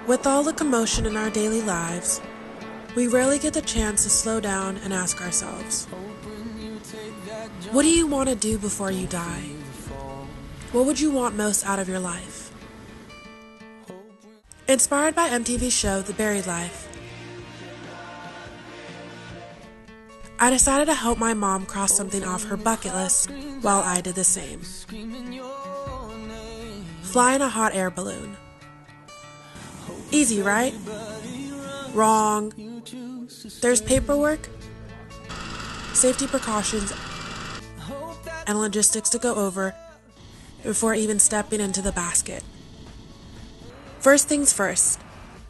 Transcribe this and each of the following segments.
With all the commotion in our daily lives, we rarely get the chance to slow down and ask ourselves, what do you want to do before you die? What would you want most out of your life? Inspired by MTV's show The Buried Life, I decided to help my mom cross something off her bucket list while I did the same. Fly in a hot air balloon. Easy, right? Wrong. There's paperwork, safety precautions, and logistics to go over before even stepping into the basket. First things first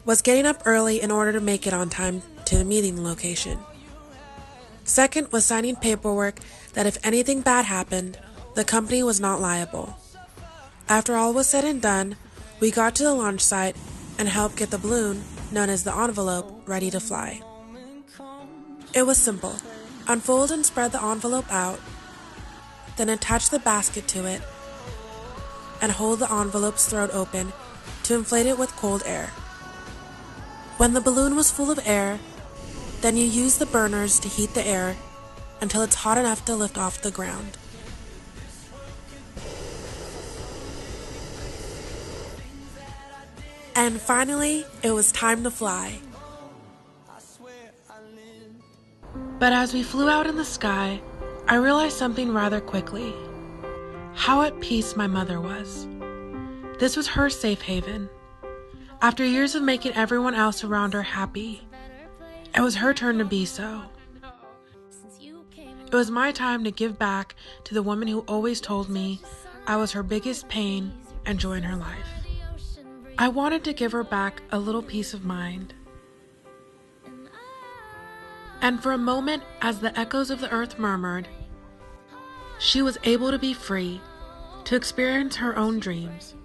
was getting up early in order to make it on time to the meeting location. Second was signing paperwork that if anything bad happened, the company was not liable. After all was said and done, we got to the launch site and helped get the balloon, known as the envelope, ready to fly. It was simple. Unfold and spread the envelope out, then attach the basket to it, and hold the envelope's throat open to inflate it with cold air. When the balloon was full of air, then you use the burners to heat the air until it's hot enough to lift off the ground. And finally, it was time to fly. But as we flew out in the sky, I realized something rather quickly. How at peace my mother was. This was her safe haven. After years of making everyone else around her happy, it was her turn to be so. It was my time to give back to the woman who always told me I was her biggest pain and joy in her life. I wanted to give her back a little peace of mind. And for a moment, as the echoes of the earth murmured, she was able to be free, to experience her own dreams.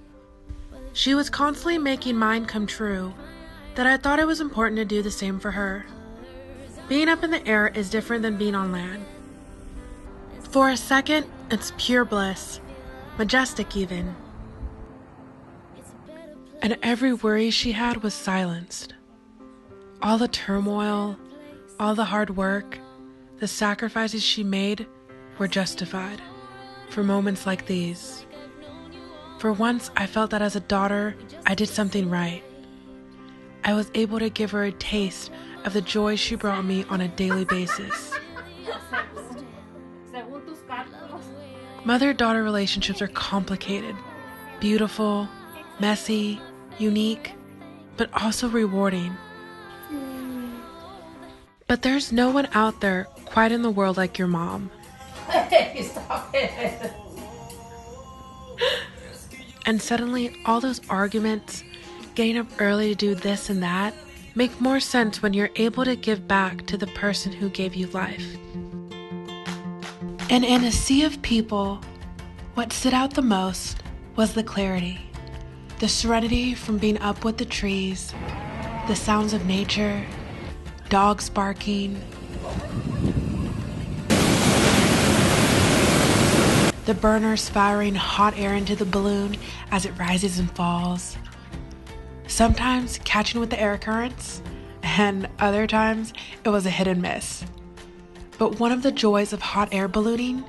She was constantly making mine come true, that I thought it was important to do the same for her. Being up in the air is different than being on land. For a second, it's pure bliss, majestic even. And every worry she had was silenced. All the turmoil, all the hard work, the sacrifices she made were justified for moments like these. For once, I felt that as a daughter, I did something right. I was able to give her a taste of the joy she brought me on a daily basis. Mother-daughter relationships are complicated, beautiful, messy, unique, but also rewarding. But there's no one out there quite in the world like your mom. Hey, stop it. And suddenly, all those arguments, getting up early to do this and that, make more sense when you're able to give back to the person who gave you life. And in a sea of people, what stood out the most was the clarity. The serenity from being up with the trees, the sounds of nature, dogs barking, the burners firing hot air into the balloon as it rises and falls. Sometimes catching with the air currents, and other times it was a hit and miss. But one of the joys of hot air ballooning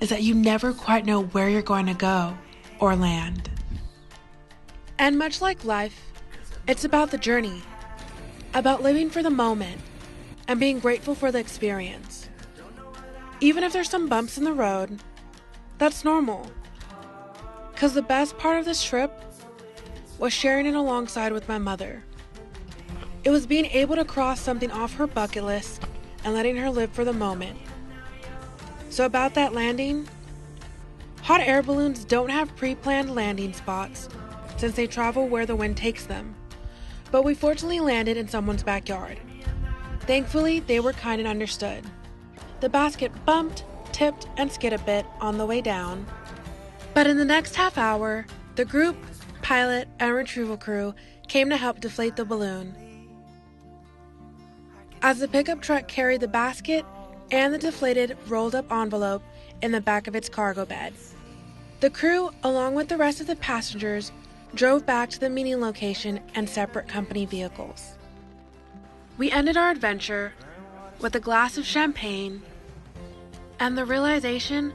is that you never quite know where you're going to go or land. And much like life, it's about the journey, about living for the moment and being grateful for the experience. Even if there's some bumps in the road, that's normal. Because the best part of this trip was sharing it alongside with my mother. It was being able to cross something off her bucket list and letting her live for the moment. So about that landing, hot air balloons don't have pre-planned landing spots since they travel where the wind takes them. But we fortunately landed in someone's backyard. Thankfully, they were kind and understood. The basket bumped, tipped, and skid a bit on the way down. But in the next half hour, the group, pilot, and retrieval crew came to help deflate the balloon. As the pickup truck carried the basket and the deflated, rolled-up envelope in the back of its cargo bed, the crew, along with the rest of the passengers, drove back to the meeting location in separate company vehicles. We ended our adventure with a glass of champagne and the realization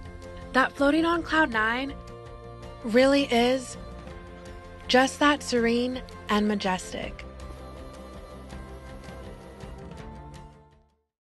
that floating on Cloud 9 really is just that serene and majestic.